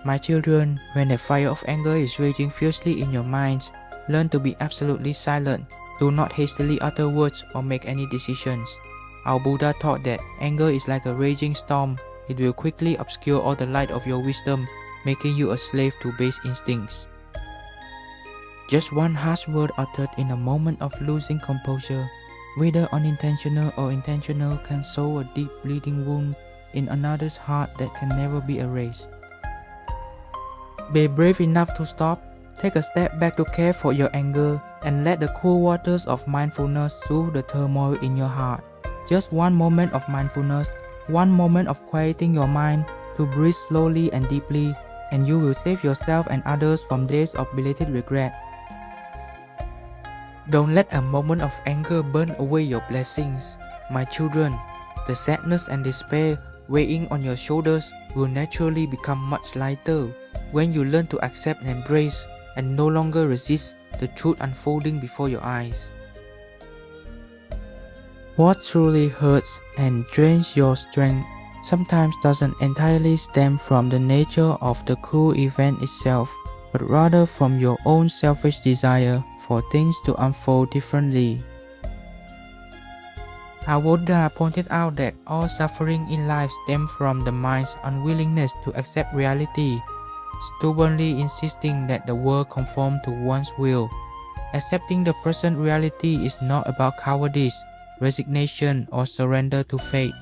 My children, when the fire of anger is raging fiercely in your minds, learn to be absolutely silent. Do not hastily utter words or make any decisions. Our Buddha taught that anger is like a raging storm. It will quickly obscure all the light of your wisdom, making you a slave to base instincts. Just one harsh word uttered in a moment of losing composure, whether unintentional or intentional, can sow a deep bleeding wound in another's heart that can never be erased. Be brave enough to stop. Take a step back to care for your anger and let the cool waters of mindfulness soothe the turmoil in your heart. Just one moment of mindfulness, one moment of quieting your mind to breathe slowly and deeply, and you will save yourself and others from days of belated regret. Don't let a moment of anger burn away your blessings. My children, the sadness and despair weighing on your shoulders will naturally become much lighter when you learn to accept and embrace and no longer resist the truth unfolding before your eyes. What truly hurts and drains your strength sometimes doesn't entirely stem from the nature of the cruel event itself, but rather from your own selfish desire for things to unfold differently. Our Buddha pointed out that all suffering in life stems from the mind's unwillingness to accept reality, stubbornly insisting that the world conform to one's will. Accepting the present reality is not about cowardice, resignation, or surrender to fate.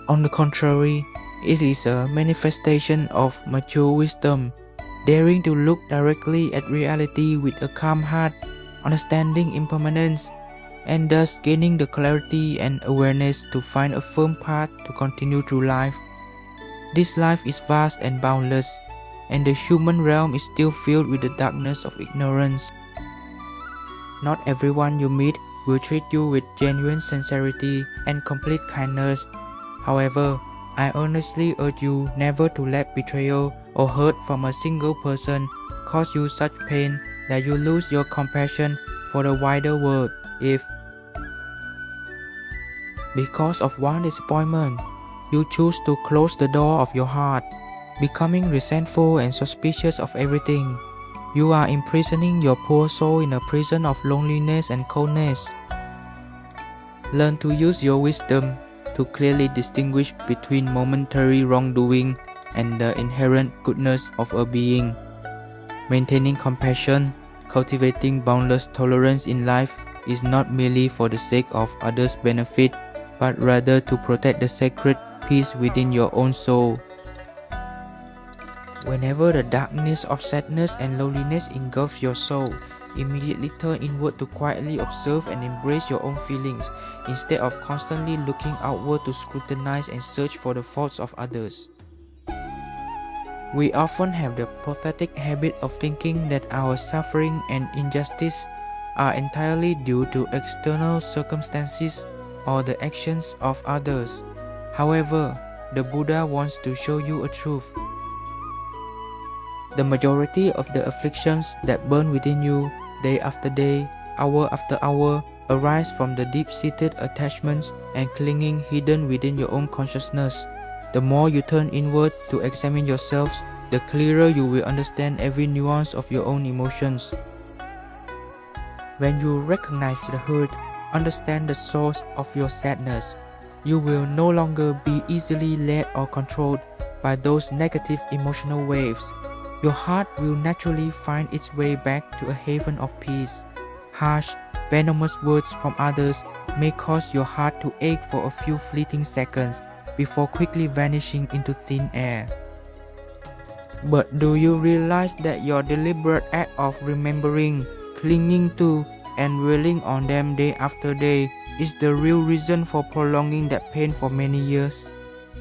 On the contrary, it is a manifestation of mature wisdom, daring to look directly at reality with a calm heart, understanding impermanence, and thus gaining the clarity and awareness to find a firm path to continue through life. This life is vast and boundless, and the human realm is still filled with the darkness of ignorance. Not everyone you meet will treat you with genuine sincerity and complete kindness. However, I earnestly urge you never to let betrayal or hurt from a single person cause you such pain that you lose your compassion for the wider world. If, because of one disappointment, you choose to close the door of your heart, becoming resentful and suspicious of everything, you are imprisoning your poor soul in a prison of loneliness and coldness. Learn to use your wisdom to clearly distinguish between momentary wrongdoing and the inherent goodness of a being. Maintaining compassion, cultivating boundless tolerance in life is not merely for the sake of others' benefit, but rather to protect the sacred peace within your own soul. Whenever the darkness of sadness and loneliness engulfs your soul, immediately turn inward to quietly observe and embrace your own feelings, instead of constantly looking outward to scrutinize and search for the faults of others. We often have the pathetic habit of thinking that our suffering and injustice are entirely due to external circumstances or the actions of others. However, the Buddha wants to show you a truth. The majority of the afflictions that burn within you, day after day, hour after hour, arise from the deep-seated attachments and clinging hidden within your own consciousness. The more you turn inward to examine yourselves, the clearer you will understand every nuance of your own emotions. When you recognize the hurt, understand the source of your sadness, you will no longer be easily led or controlled by those negative emotional waves. Your heart will naturally find its way back to a haven of peace. Harsh, venomous words from others may cause your heart to ache for a few fleeting seconds before quickly vanishing into thin air. But do you realize that your deliberate act of remembering, clinging to, and dwelling on them day after day is the real reason for prolonging that pain for many years?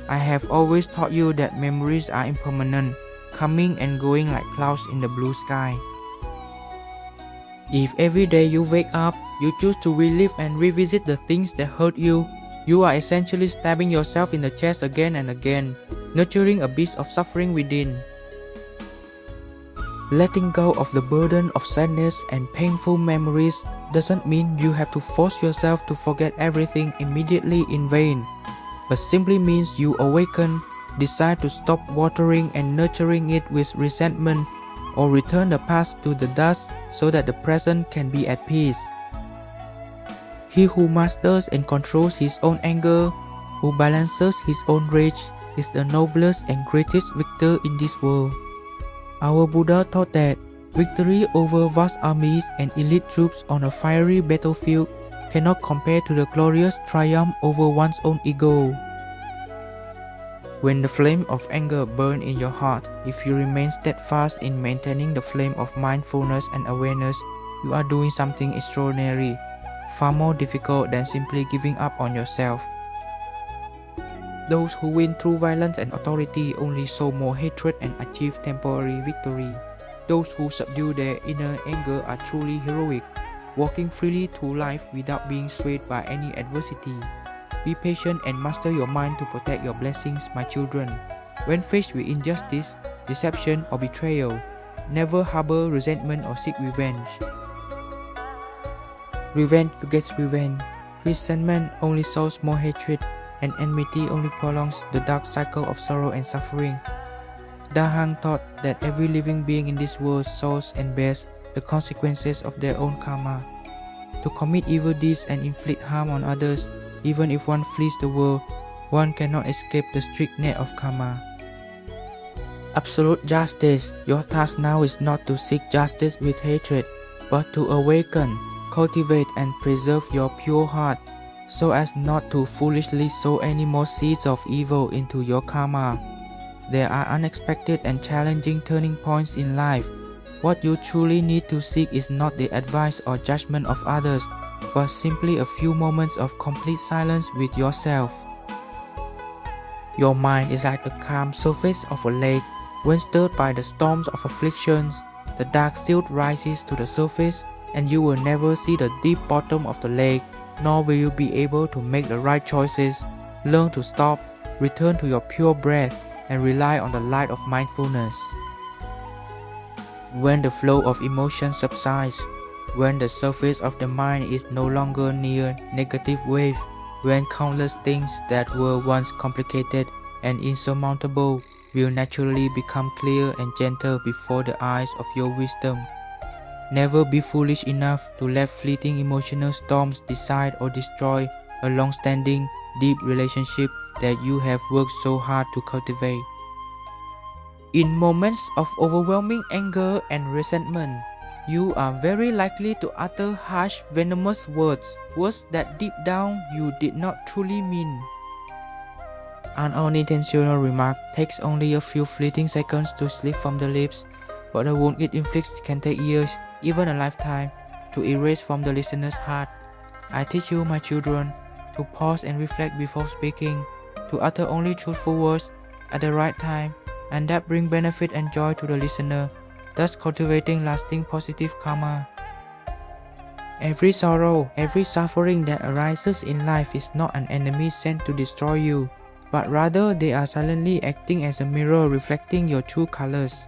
I have always taught you that memories are impermanent, coming and going like clouds in the blue sky. If every day you wake up, you choose to relive and revisit the things that hurt you, you are essentially stabbing yourself in the chest again and again, nurturing a beast of suffering within. Letting go of the burden of sadness and painful memories doesn't mean you have to force yourself to forget everything immediately in vain, but simply means you awaken decide to stop watering and nurturing it with resentment, or return the past to the dust so that the present can be at peace. He who masters and controls his own anger, who balances his own rage, is the noblest and greatest victor in this world. Our Buddha taught that victory over vast armies and elite troops on a fiery battlefield cannot compare to the glorious triumph over one's own ego. When the flame of anger burns in your heart, if you remain steadfast in maintaining the flame of mindfulness and awareness, you are doing something extraordinary, far more difficult than simply giving up on yourself. Those who win through violence and authority only sow more hatred and achieve temporary victory. Those who subdue their inner anger are truly heroic, walking freely through life without being swayed by any adversity. Be patient and master your mind to protect your blessings, my children. When faced with injustice, deception, or betrayal, never harbor resentment or seek revenge. Revenge begets revenge. Resentment only sows more hatred, and enmity only prolongs the dark cycle of sorrow and suffering. Da Hang taught that every living being in this world sows and bears the consequences of their own karma. To commit evil deeds and inflict harm on others, even if one flees the world, one cannot escape the strict net of karma. Absolute justice. Your task now is not to seek justice with hatred, but to awaken, cultivate, and preserve your pure heart, so as not to foolishly sow any more seeds of evil into your karma. There are unexpected and challenging turning points in life. What you truly need to seek is not the advice or judgment of others, but simply a few moments of complete silence with yourself. Your mind is like the calm surface of a lake. When stirred by the storms of afflictions, the dark silt rises to the surface, and you will never see the deep bottom of the lake, nor will you be able to make the right choices. Learn to stop, return to your pure breath, and rely on the light of mindfulness. When the flow of emotions subsides, when the surface of the mind is no longer near negative wave, when countless things that were once complicated and insurmountable will naturally become clear and gentle before the eyes of your wisdom. Never be foolish enough to let fleeting emotional storms decide or destroy a long-standing, deep relationship that you have worked so hard to cultivate. In moments of overwhelming anger and resentment, you are very likely to utter harsh, venomous words that deep down you did not truly mean. An unintentional remark takes only a few fleeting seconds to slip from the lips, but the wound it inflicts can take years, even a lifetime, to erase from the listener's heart. I teach you, my children, to pause and reflect before speaking, to utter only truthful words at the right time, and that bring benefit and joy to the listener, thus cultivating lasting positive karma. Every sorrow, every suffering that arises in life is not an enemy sent to destroy you, but rather they are silently acting as a mirror reflecting your true colors.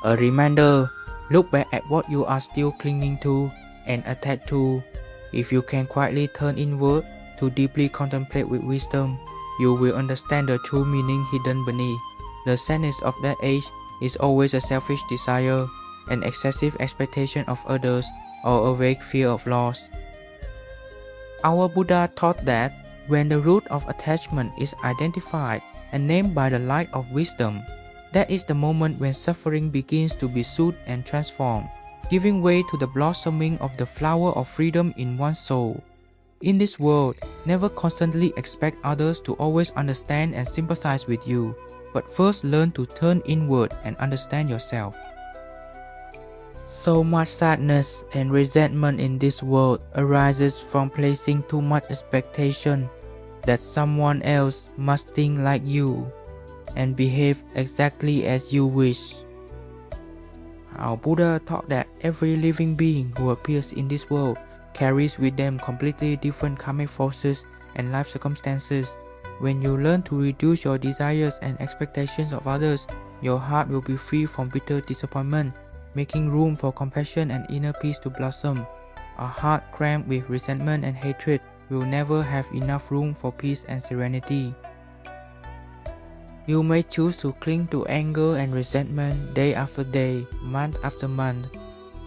A reminder, look back at what you are still clinging to and attached to. If you can quietly turn inward to deeply contemplate with wisdom, you will understand the true meaning hidden beneath. The sadness of that age is always a selfish desire, an excessive expectation of others, or a vague fear of loss. Our Buddha taught that when the root of attachment is identified and named by the light of wisdom, that is the moment when suffering begins to be soothed and transformed, giving way to the blossoming of the flower of freedom in one's soul. In this world, never constantly expect others to always understand and sympathize with you, but first learn to turn inward and understand yourself. So much sadness and resentment in this world arises from placing too much expectation that someone else must think like you and behave exactly as you wish. Our Buddha taught that every living being who appears in this world carries with them completely different karmic forces and life circumstances. When you learn to reduce your desires and expectations of others, your heart will be free from bitter disappointment, making room for compassion and inner peace to blossom. A heart cramped with resentment and hatred will never have enough room for peace and serenity. You may choose to cling to anger and resentment day after day, month after month.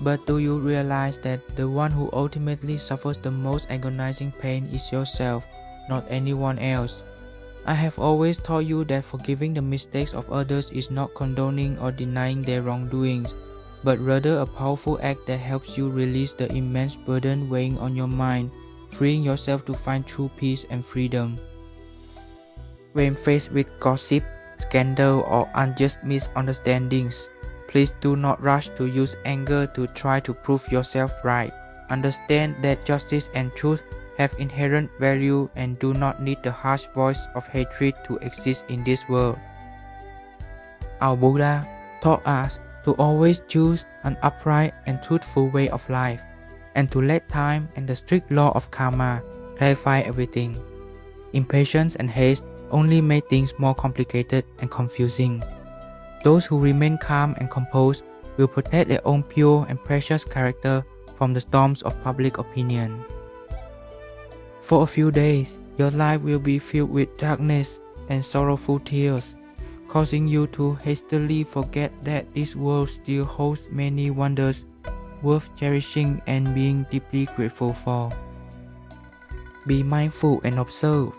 But do you realize that the one who ultimately suffers the most agonizing pain is yourself, not anyone else? I have always taught you that forgiving the mistakes of others is not condoning or denying their wrongdoings, but rather a powerful act that helps you release the immense burden weighing on your mind, freeing yourself to find true peace and freedom. When faced with gossip, scandal, or unjust misunderstandings, please do not rush to use anger to try to prove yourself right. Understand that justice and truth have inherent value and do not need the harsh voice of hatred to exist in this world. Our Buddha taught us to always choose an upright and truthful way of life, and to let time and the strict law of karma clarify everything. Impatience and haste only make things more complicated and confusing. Those who remain calm and composed will protect their own pure and precious character from the storms of public opinion. For a few days, your life will be filled with darkness and sorrowful tears, causing you to hastily forget that this world still holds many wonders worth cherishing and being deeply grateful for. Be mindful and observe.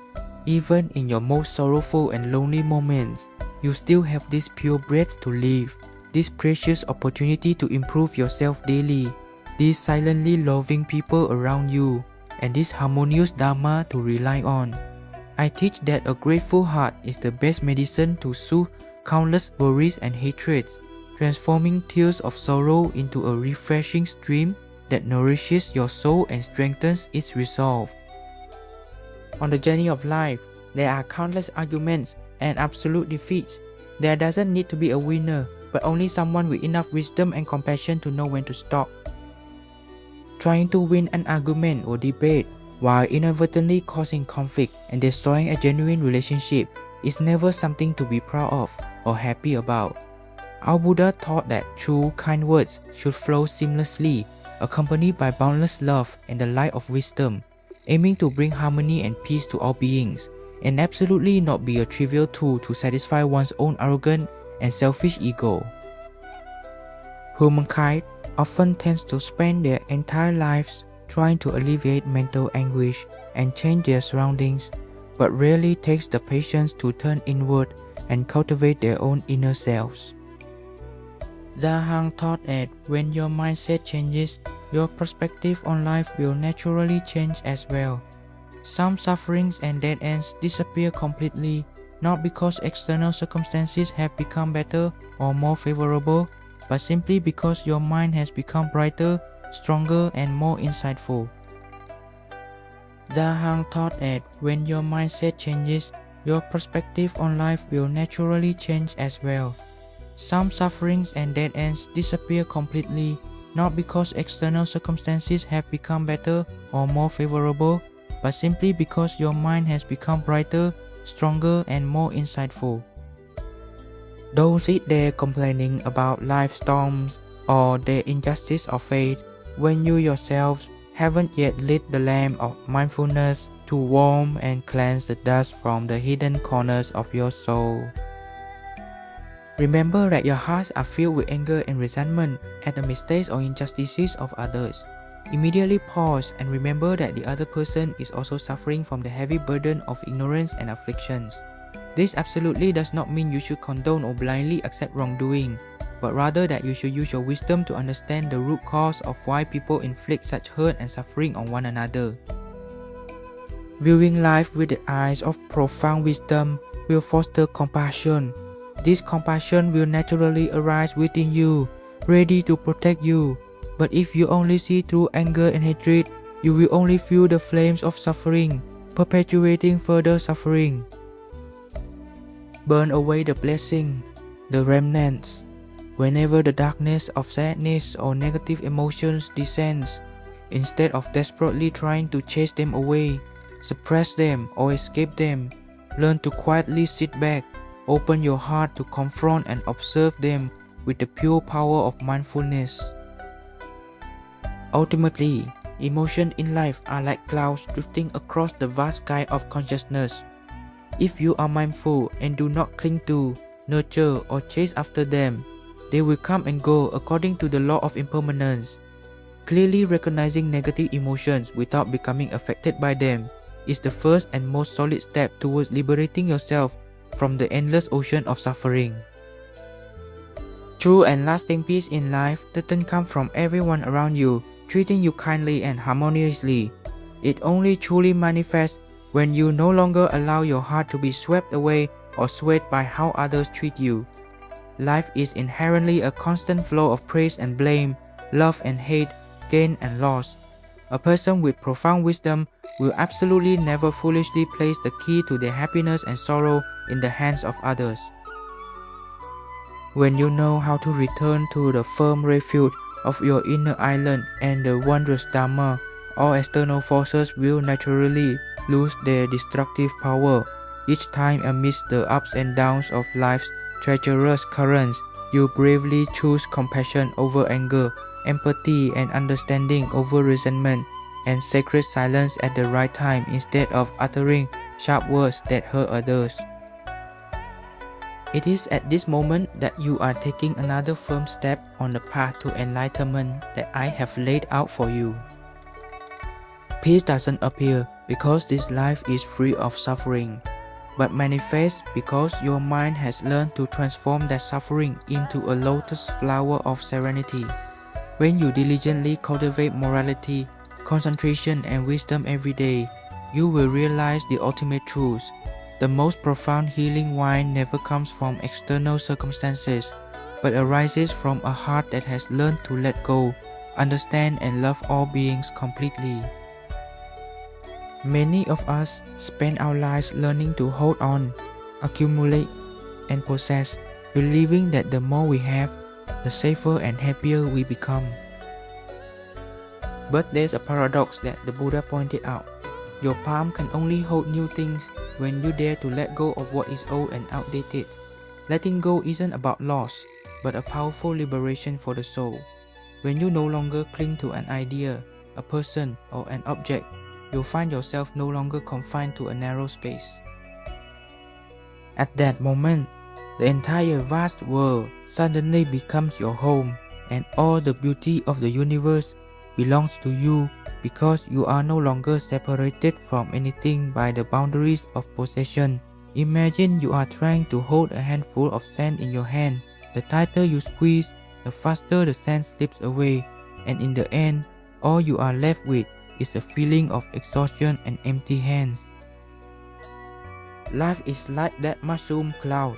Even in your most sorrowful and lonely moments, you still have this pure breath to live, this precious opportunity to improve yourself daily, these silently loving people around you, and this harmonious Dharma to rely on. I teach that a grateful heart is the best medicine to soothe countless worries and hatreds, transforming tears of sorrow into a refreshing stream that nourishes your soul and strengthens its resolve. On the journey of life, there are countless arguments and absolute defeats. There doesn't need to be a winner, but only someone with enough wisdom and compassion to know when to stop. Trying to win an argument or debate while inadvertently causing conflict and destroying a genuine relationship is never something to be proud of or happy about. Our Buddha taught that true, kind words should flow seamlessly, accompanied by boundless love and the light of wisdom, aiming to bring harmony and peace to all beings, and absolutely not be a trivial tool to satisfy one's own arrogant and selfish ego. Humankind often tends to spend their entire lives trying to alleviate mental anguish and change their surroundings, but rarely takes the patience to turn inward and cultivate their own inner selves. Zahang taught that when your mindset changes, your perspective on life will naturally change as well. Some sufferings and dead ends disappear completely, not because external circumstances have become better or more favorable, but simply because your mind has become brighter, stronger, and more insightful. Zahang taught that when your mindset changes, your perspective on life will naturally change as well. Some sufferings and dead ends disappear completely, not because external circumstances have become better or more favorable, but simply because your mind has become brighter, stronger, and more insightful. Don't sit there complaining about life storms or the injustice of fate when you yourselves haven't yet lit the lamp of mindfulness to warm and cleanse the dust from the hidden corners of your soul. Remember that your hearts are filled with anger and resentment at the mistakes or injustices of others. Immediately pause and remember that the other person is also suffering from the heavy burden of ignorance and afflictions. This absolutely does not mean you should condone or blindly accept wrongdoing, but rather that you should use your wisdom to understand the root cause of why people inflict such hurt and suffering on one another. Viewing life with the eyes of profound wisdom will foster compassion. This compassion will naturally arise within you, ready to protect you. But if you only see through anger and hatred, you will only fuel the flames of suffering, perpetuating further suffering. Burn away the blessing, the remnants. Whenever the darkness of sadness or negative emotions descends, instead of desperately trying to chase them away, suppress them or escape them, learn to quietly sit back. Open your heart to confront and observe them with the pure power of mindfulness. Ultimately, emotions in life are like clouds drifting across the vast sky of consciousness. If you are mindful and do not cling to, nurture, or chase after them, they will come and go according to the law of impermanence. Clearly recognizing negative emotions without becoming affected by them is the first and most solid step towards liberating yourself from the endless ocean of suffering. True and lasting peace in life doesn't come from everyone around you treating you kindly and harmoniously. It only truly manifests when you no longer allow your heart to be swept away or swayed by how others treat you. Life is inherently a constant flow of praise and blame, love and hate, gain and loss. A person with profound wisdom will absolutely never foolishly place the key to their happiness and sorrow in the hands of others. When you know how to return to the firm refuge of your inner island and the wondrous Dharma, all external forces will naturally lose their destructive power. Each time amidst the ups and downs of life's treacherous currents, you bravely choose compassion over anger, empathy and understanding over resentment, and sacred silence at the right time instead of uttering sharp words that hurt others. It is at this moment that you are taking another firm step on the path to enlightenment that I have laid out for you. Peace doesn't appear because this life is free of suffering, but manifests because your mind has learned to transform that suffering into a lotus flower of serenity. When you diligently cultivate morality, concentration and wisdom every day, you will realize the ultimate truth. The most profound healing wine never comes from external circumstances, but arises from a heart that has learned to let go, understand and love all beings completely. Many of us spend our lives learning to hold on, accumulate, and possess, believing that the more we have, the safer and happier we become. But there's a paradox that the Buddha pointed out. Your palm can only hold new things when you dare to let go of what is old and outdated. Letting go isn't about loss, but a powerful liberation for the soul. When you no longer cling to an idea, a person, or an object, you'll find yourself no longer confined to a narrow space. At that moment, the entire vast world suddenly becomes your home, and all the beauty of the universe belongs to you because you are no longer separated from anything by the boundaries of possession. Imagine you are trying to hold a handful of sand in your hand. The tighter you squeeze, the faster the sand slips away, and in the end, all you are left with is a feeling of exhaustion and empty hands. Life is like that mushroom cloud.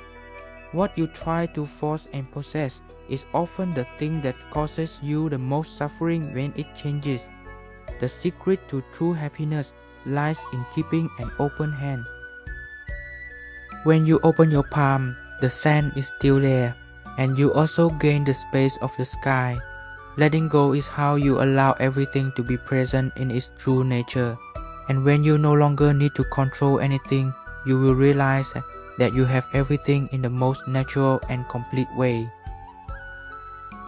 What you try to force and possess is often the thing that causes you the most suffering when it changes. The secret to true happiness lies in keeping an open hand. When you open your palm, the sand is still there, and you also gain the space of the sky. Letting go is how you allow everything to be present in its true nature. And when you no longer need to control anything, you will realize that you have everything in the most natural and complete way.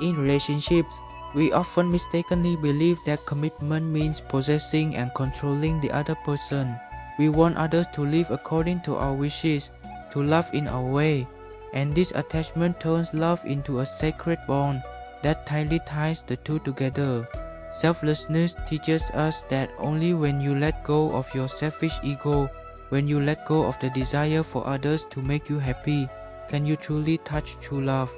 In relationships, we often mistakenly believe that commitment means possessing and controlling the other person. We want others to live according to our wishes, to love in our way, and this attachment turns love into a sacred bond that tightly ties the two together. Selflessness teaches us that only when you let go of your selfish ego, when you let go of the desire for others to make you happy, can you truly touch true love.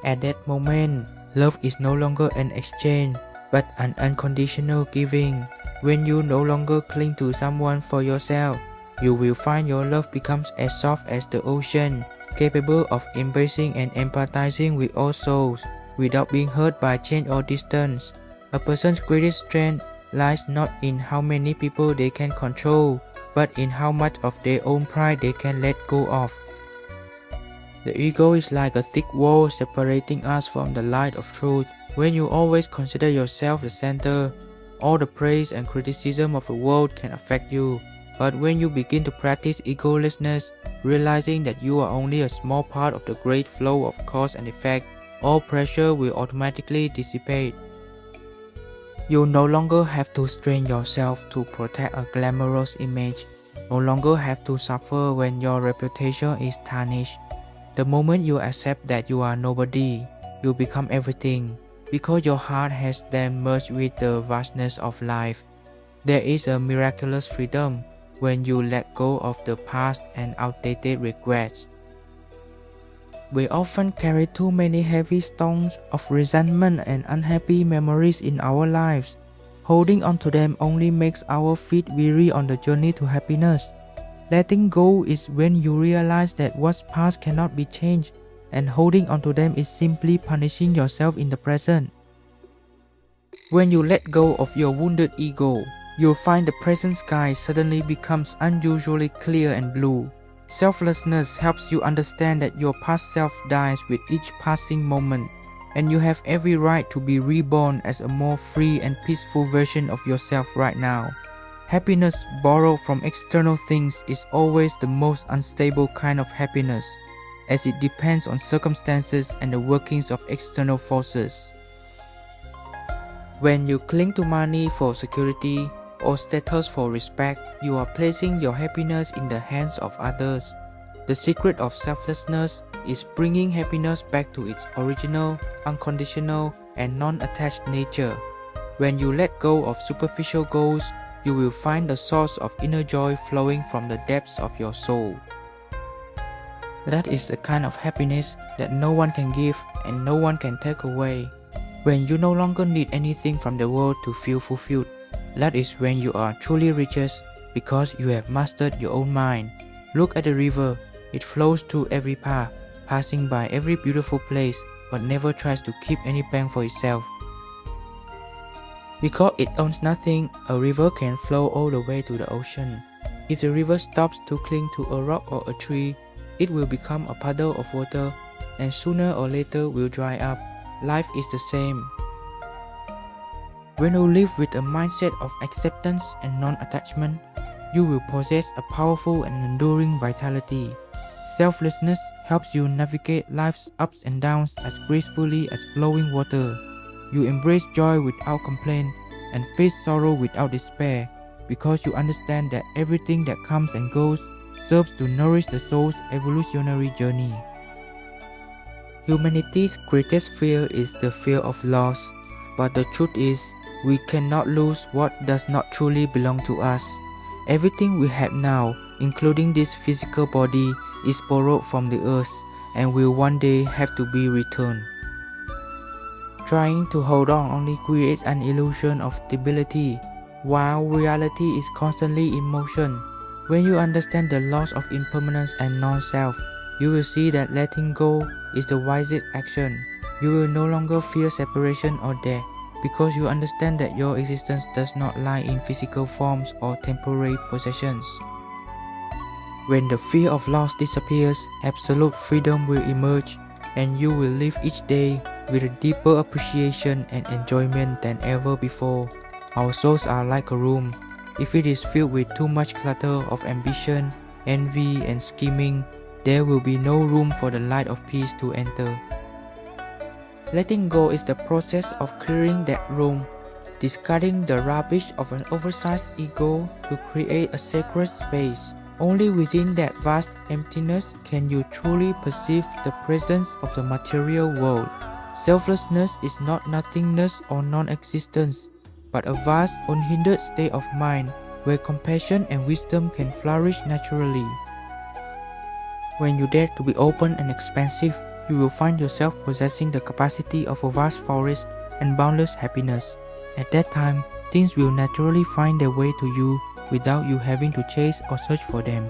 At that moment, love is no longer an exchange, but an unconditional giving. When you no longer cling to someone for yourself, you will find your love becomes as soft as the ocean, capable of embracing and empathizing with all souls, without being hurt by change or distance. A person's greatest strength lies not in how many people they can control, but in how much of their own pride they can let go of. The ego is like a thick wall separating us from the light of truth. When you always consider yourself the center, all the praise and criticism of the world can affect you. But when you begin to practice egolessness, realizing that you are only a small part of the great flow of cause and effect, all pressure will automatically dissipate. You no longer have to strain yourself to protect a glamorous image. no longer have to suffer when your reputation is tarnished. The moment you accept that you are nobody, you become everything, because your heart has then merged with the vastness of life. There is a miraculous freedom when you let go of the past and outdated regrets. We often carry too many heavy stones of resentment and unhappy memories in our lives. Holding on to them only makes our feet weary on the journey to happiness. Letting go is when you realize that what's past cannot be changed, and holding on to them is simply punishing yourself in the present. When you let go of your wounded ego, you'll find the present sky suddenly becomes unusually clear and blue. Selflessness helps you understand that your past self dies with each passing moment, and you have every right to be reborn as a more free and peaceful version of yourself right now. Happiness borrowed from external things is always the most unstable kind of happiness, as it depends on circumstances and the workings of external forces. When you cling to money for security or status for respect, you are placing your happiness in the hands of others. The secret of selflessness is bringing happiness back to its original, unconditional, and non-attached nature. When you let go of superficial goals, you will find the source of inner joy flowing from the depths of your soul. That is the kind of happiness that no one can give and no one can take away. When you no longer need anything from the world to feel fulfilled, that is when you are truly richest, because you have mastered your own mind. Look at the river. It flows through every path, passing by every beautiful place, but never tries to keep any bank for itself. Because it owns nothing, a river can flow all the way to the ocean. If the river stops to cling to a rock or a tree, it will become a puddle of water, and sooner or later will dry up. Life is the same. When you live with a mindset of acceptance and non-attachment, you will possess a powerful and enduring vitality. Selflessness helps you navigate life's ups and downs as gracefully as flowing water. You embrace joy without complaint and face sorrow without despair, because you understand that everything that comes and goes serves to nourish the soul's evolutionary journey. Humanity's greatest fear is the fear of loss, but the truth is, we cannot lose what does not truly belong to us. Everything we have now, including this physical body, is borrowed from the earth and will one day have to be returned. Trying to hold on only creates an illusion of stability, while reality is constantly in motion. When you understand the loss of impermanence and non-self, you will see that letting go is the wisest action. You will no longer fear separation or death, because you understand that your existence does not lie in physical forms or temporary possessions. When the fear of loss disappears, absolute freedom will emerge, and you will live each day with a deeper appreciation and enjoyment than ever before. Our souls are like a room. If it is filled with too much clutter of ambition, envy, and scheming, there will be no room for the light of peace to enter. Letting go is the process of clearing that room, discarding the rubbish of an oversized ego to create a sacred space. Only within that vast emptiness can you truly perceive the presence of the material world. Selflessness is not nothingness or non-existence, but a vast, unhindered state of mind where compassion and wisdom can flourish naturally. When you dare to be open and expansive, you will find yourself possessing the capacity of a vast forest and boundless happiness. At that time, things will naturally find their way to you without you having to chase or search for them.